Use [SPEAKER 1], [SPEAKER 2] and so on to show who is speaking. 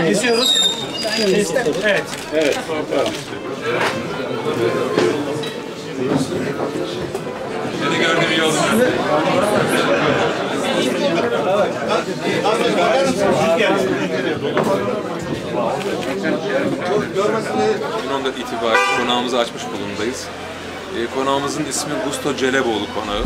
[SPEAKER 1] Kesiyoruz. Evet.
[SPEAKER 2] Evet.
[SPEAKER 3] Seni gördüm iyi oldu. 2014 itibariyle konağımızı açmış bulundayız. Konağımızın ismi Gusto Celeboğlu Konağı.